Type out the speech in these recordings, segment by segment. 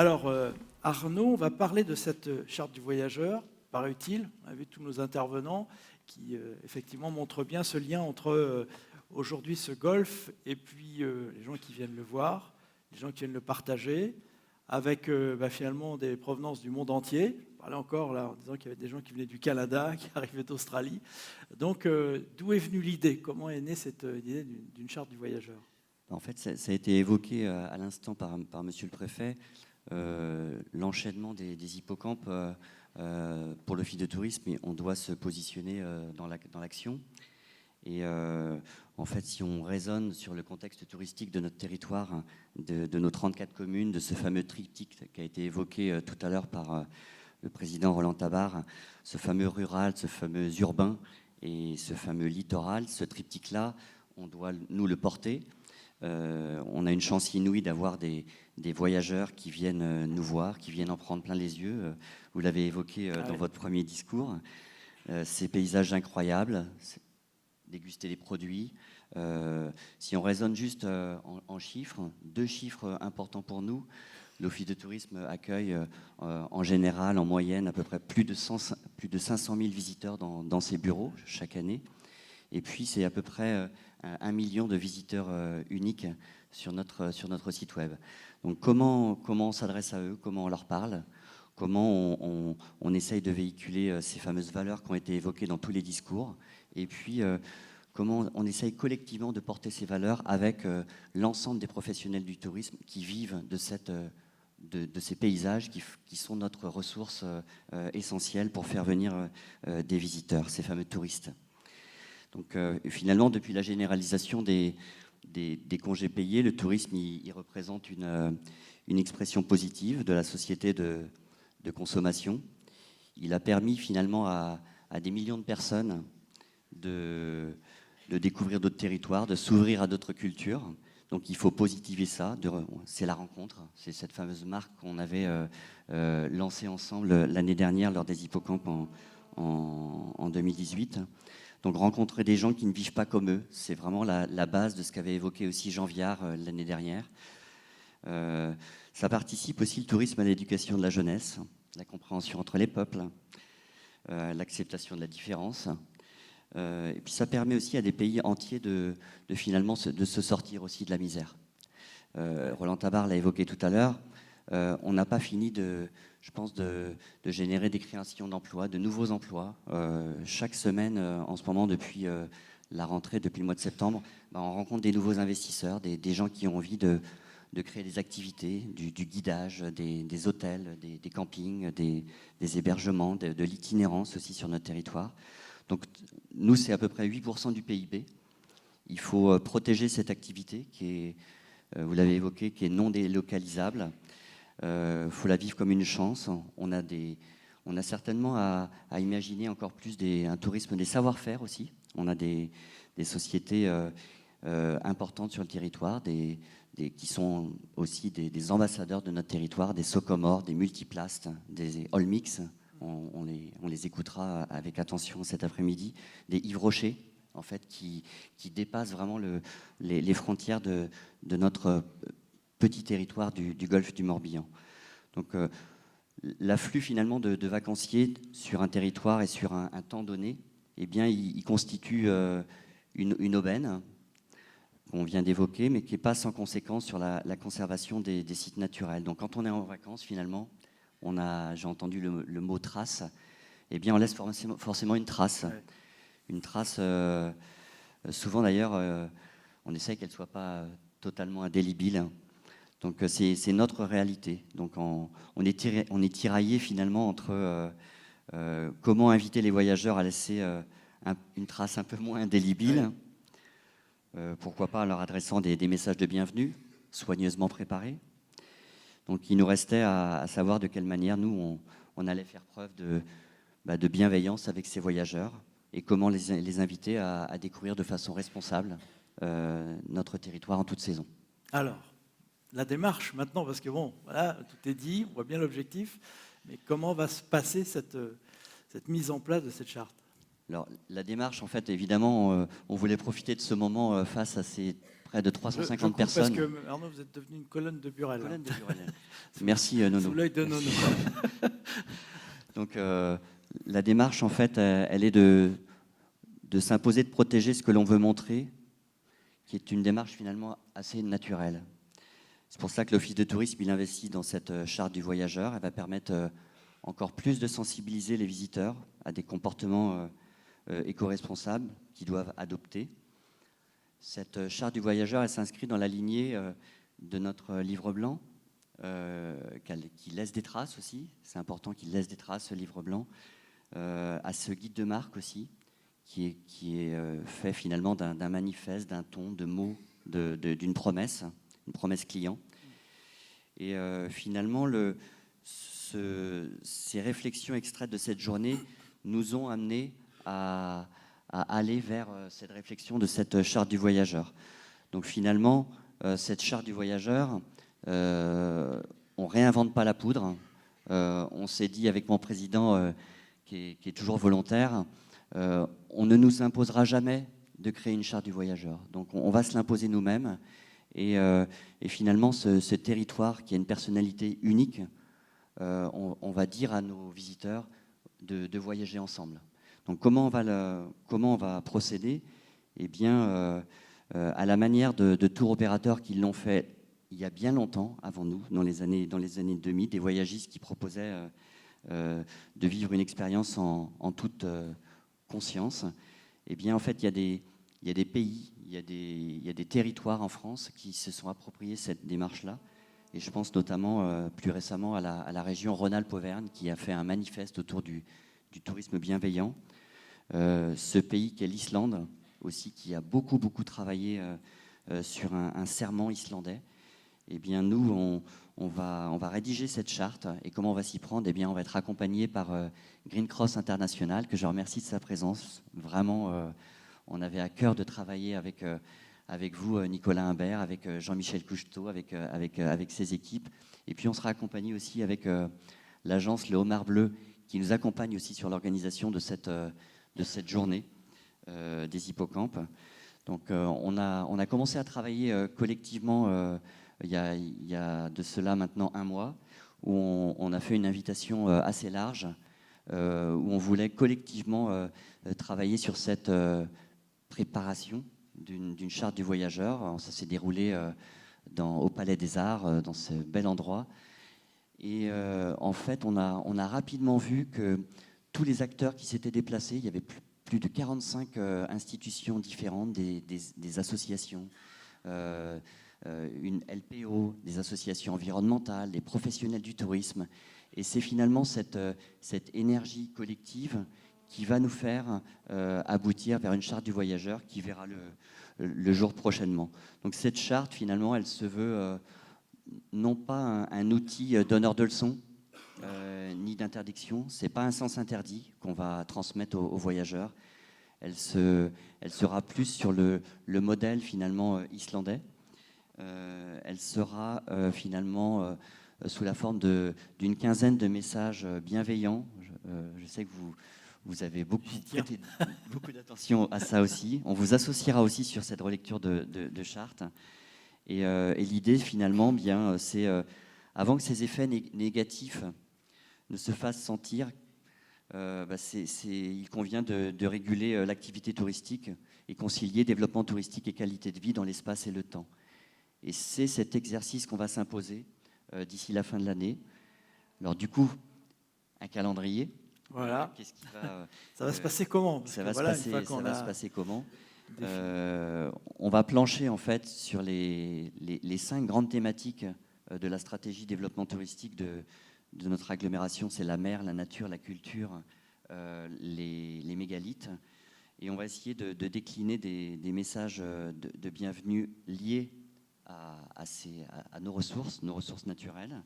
Alors, Arnaud, on va parler de cette charte du voyageur, paraît-il. On a vu tous nos intervenants qui, effectivement, montrent bien ce lien entre aujourd'hui ce golfe et puis les gens qui viennent le voir, les gens qui viennent le partager, avec finalement des provenances du monde entier. Je parlais encore là en disant qu'il y avait des gens qui venaient du Canada, qui arrivaient d'Australie. Donc, d'où est venue l'idée? Comment est née cette idée d'une charte du voyageur? En fait, ça a été évoqué à l'instant par Monsieur le Préfet, l'enchaînement des hippocampes pour l'Office de tourisme, et on doit se positionner dans l'action. Et en fait, si on raisonne sur le contexte touristique de notre territoire, de nos 34 communes, de ce fameux triptyque qui a été évoqué tout à l'heure par le président Roland Tabard, ce fameux rural, ce fameux urbain et ce fameux littoral, ce triptyque-là, on doit nous le porter. On a une chance inouïe d'avoir des voyageurs qui viennent nous voir, qui viennent en prendre plein les yeux. Vous l'avez évoqué dans votre premier discours. Ces paysages incroyables, déguster les produits. Si on raisonne juste en chiffres, 2 chiffres importants pour nous. L'Office de tourisme accueille en général, en moyenne, à peu près plus de 500 000 visiteurs dans ses bureaux chaque année. Et puis, c'est à peu près 1 million de visiteurs uniques sur notre site web. Donc, comment on s'adresse à eux? Comment on leur parle? Comment on essaye de véhiculer ces fameuses valeurs qui ont été évoquées dans tous les discours? Et puis, comment on essaye collectivement de porter ces valeurs avec l'ensemble des professionnels du tourisme qui vivent de ces paysages qui sont notre ressource essentielle pour faire venir des visiteurs, ces fameux touristes. Donc finalement, depuis la généralisation des congés payés, le tourisme il représente une expression positive de la société de consommation. Il a permis finalement à des millions de personnes de découvrir d'autres territoires, de s'ouvrir à d'autres cultures. Donc il faut positiver ça, c'est la rencontre, c'est cette fameuse marque qu'on avait lancée ensemble l'année dernière lors des hippocampes en 2018. Donc rencontrer des gens qui ne vivent pas comme eux, c'est vraiment la base de ce qu'avait évoqué aussi Jean Viard l'année dernière. Ça participe aussi le tourisme à l'éducation de la jeunesse, la compréhension entre les peuples, l'acceptation de la différence. Et puis ça permet aussi à des pays entiers de finalement de se sortir aussi de la misère. Roland Tabard l'a évoqué tout à l'heure. On n'a pas fini je pense, de générer des créations d'emplois, de nouveaux emplois. Chaque semaine, en ce moment, depuis la rentrée, depuis le mois de septembre, on rencontre des nouveaux investisseurs, des gens qui ont envie de créer des activités, du guidage, des hôtels, des campings, des hébergements, de l'itinérance aussi sur notre territoire. Donc nous, c'est à peu près 8% du PIB. Il faut protéger cette activité qui est, vous l'avez évoqué, qui est non délocalisable. Faut la vivre comme une chance. On a certainement à imaginer encore plus un tourisme des savoir-faire aussi. On a des sociétés importantes sur le territoire, qui sont aussi des ambassadeurs de notre territoire, des Socomore, des Multiplastes, des Olmix. On les écoutera avec attention cet après-midi. Des Yves Rocher, en fait, qui dépassent vraiment les frontières de notre petit territoire du golfe du Morbihan. Donc l'afflux finalement de vacanciers sur un territoire et sur un temps donné, eh bien, il constitue une aubaine qu'on vient d'évoquer, mais qui n'est pas sans conséquence sur la conservation des sites naturels. Donc quand on est en vacances, finalement, j'ai entendu le mot trace, eh bien on laisse forcément une trace. Ouais. Une trace, souvent d'ailleurs, on essaie qu'elle ne soit pas totalement indélébile. Donc c'est notre réalité. Donc on est tiraillé finalement entre comment inviter les voyageurs à laisser une trace un peu moins indélébile, pourquoi pas en leur adressant des messages de bienvenue, soigneusement préparés. Donc il nous restait à savoir de quelle manière nous, on allait faire preuve de bienveillance avec ces voyageurs et comment les inviter à découvrir de façon responsable notre territoire en toute saison. Alors, la démarche maintenant, parce que bon, voilà, tout est dit, on voit bien l'objectif, mais comment va se passer cette mise en place de cette charte? Alors, la démarche, en fait, évidemment, on voulait profiter de ce moment face à ces près de 350 personnes. Parce que, Arnaud, vous êtes devenu une colonne de Burel. Colonne de Burel. Merci, Nono. Sous l'œil de Nono. Donc, la démarche, en fait, elle est de s'imposer, de protéger ce que l'on veut montrer, qui est une démarche finalement assez naturelle. C'est pour ça que l'Office de tourisme, il investit dans cette charte du voyageur. Elle va permettre encore plus de sensibiliser les visiteurs à des comportements éco-responsables qu'ils doivent adopter. Cette charte du voyageur, elle s'inscrit dans la lignée de notre livre blanc, qui laisse des traces aussi. C'est important qu'il laisse des traces, ce livre blanc, à ce guide de marque aussi, qui est fait finalement d'un manifeste, d'un ton, de mots, d'une promesse, une promesse client. Et finalement, ces réflexions extraites de cette journée nous ont amenés à aller vers cette réflexion de cette charte du voyageur. Donc finalement, cette charte du voyageur, on ne réinvente pas la poudre. On s'est dit avec mon président, qui est toujours volontaire, on ne nous imposera jamais de créer une charte du voyageur. Donc on va se l'imposer nous-mêmes. Et finalement, ce territoire qui a une personnalité unique, on va dire à nos visiteurs de voyager ensemble. Donc comment on va procéder? Eh bien, à la manière de tour opérateurs qui l'ont fait il y a bien longtemps, avant nous, dans les années 2000, des voyagistes qui proposaient de vivre une expérience en toute conscience. Eh bien, en fait, il y a des pays, il y a des territoires en France qui se sont appropriés cette démarche-là. Et je pense notamment, plus récemment, à la région Rhône-Alpes-Auvergne, qui a fait un manifeste autour du tourisme bienveillant. Ce pays qui est l'Islande, aussi, qui a beaucoup travaillé sur un serment islandais. Eh bien, nous, on va rédiger cette charte. Et comment on va s'y prendre? Eh bien, on va être accompagné par Green Cross International, que je remercie de sa présence. Vraiment, on avait à cœur de travailler avec vous, Nicolas Imbert, avec Jean-Michel Couchetot, avec ses équipes. Et puis, on sera accompagné aussi avec l'agence Le Homard Bleu, qui nous accompagne aussi sur l'organisation de cette journée des hippocampes. Donc, on a commencé à travailler collectivement il y a de cela maintenant un mois, où on a fait une invitation assez large, où on voulait collectivement travailler sur cette préparation d'une charte du voyageur. Ça s'est déroulé au Palais des Arts, dans ce bel endroit. Et en fait, on a rapidement vu que tous les acteurs qui s'étaient déplacés, il y avait plus de 45 institutions différentes, des associations, une LPO, des associations environnementales, des professionnels du tourisme. Et c'est finalement cette énergie collective qui va nous faire aboutir vers une charte du voyageur qui verra le jour prochainement. Donc cette charte, finalement, elle se veut non pas un outil donneur de leçons, ni d'interdiction. Ce n'est pas un sens interdit qu'on va transmettre aux voyageurs. Elle sera plus sur le modèle finalement islandais. Elle sera finalement sous la forme d'une quinzaine de messages bienveillants. Je sais que vous avez prêté beaucoup d'attention à ça aussi. On vous associera aussi sur cette relecture de charte. Et l'idée finalement, bien, c'est avant que ces effets négatifs ne se fassent sentir, il convient de réguler l'activité touristique et concilier développement touristique et qualité de vie dans l'espace et le temps. Et c'est cet exercice qu'on va s'imposer d'ici la fin de l'année. Alors du coup, un calendrier. Voilà. Ça va se passer comment? Ça va se passer comment? On va plancher en fait sur les 5 grandes thématiques de la stratégie développement touristique de notre agglomération. C'est la mer, la nature, la culture, les mégalithes. Et on va essayer de décliner des messages de bienvenue liés à nos ressources naturelles.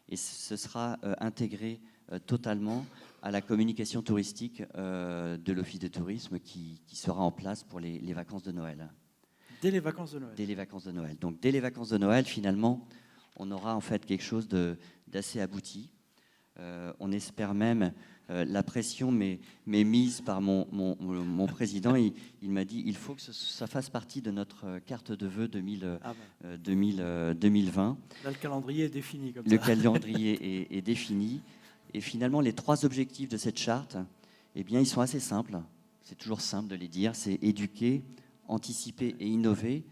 Et ce sera intégré totalement à la communication touristique de l'Office de tourisme qui sera en place pour les vacances de Noël. Dès les vacances de Noël. Dès les vacances de Noël. Donc dès les vacances de Noël, finalement, on aura en fait quelque chose d'assez abouti. On espère même la pression m'est mise par mon président. Il m'a dit il faut que ça fasse partie de notre carte de vœux 2020. Là, le calendrier est défini comme ça. Le calendrier est défini. Et finalement, les 3 objectifs de cette charte, eh bien, ils sont assez simples. C'est toujours simple de les dire. C'est éduquer, anticiper et innover,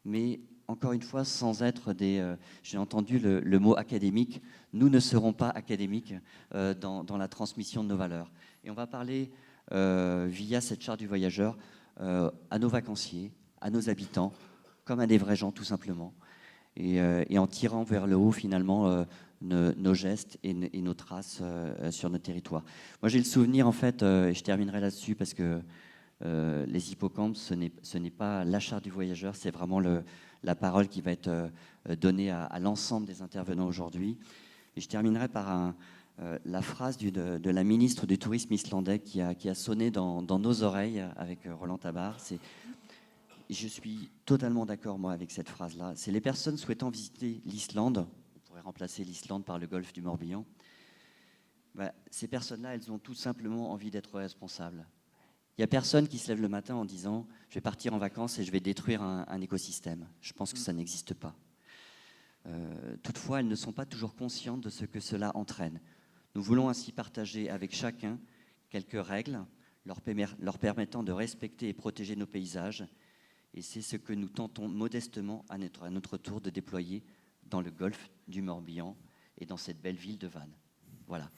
mais encore une fois, sans être des... j'ai entendu le mot académique. Nous ne serons pas académiques dans la transmission de nos valeurs. Et on va parler, via cette charte du voyageur, à nos vacanciers, à nos habitants, comme à des vrais gens, tout simplement. Et en tirant vers le haut, finalement, nos gestes et nos traces sur notre territoire. Moi, j'ai le souvenir, en fait, et je terminerai là-dessus, parce que les hippocampes, ce n'est pas la charte du voyageur, c'est vraiment la parole qui va être donnée à l'ensemble des intervenants aujourd'hui. Et je terminerai par la phrase de la ministre du Tourisme islandais qui a sonné dans nos oreilles avec Roland Tabar. Je suis totalement d'accord, moi, avec cette phrase-là. C'est les personnes souhaitant visiter l'Islande, on pourrait remplacer l'Islande par le golfe du Morbihan, ces personnes-là, elles ont tout simplement envie d'être responsables. Il n'y a personne qui se lève le matin en disant « je vais partir en vacances et je vais détruire un écosystème ». Je pense que ça n'existe pas. Toutefois, elles ne sont pas toujours conscientes de ce que cela entraîne. Nous voulons ainsi partager avec chacun quelques règles leur permettant de respecter et protéger nos paysages. Et c'est ce que nous tentons modestement à notre tour de déployer dans le golfe du Morbihan et dans cette belle ville de Vannes. Voilà.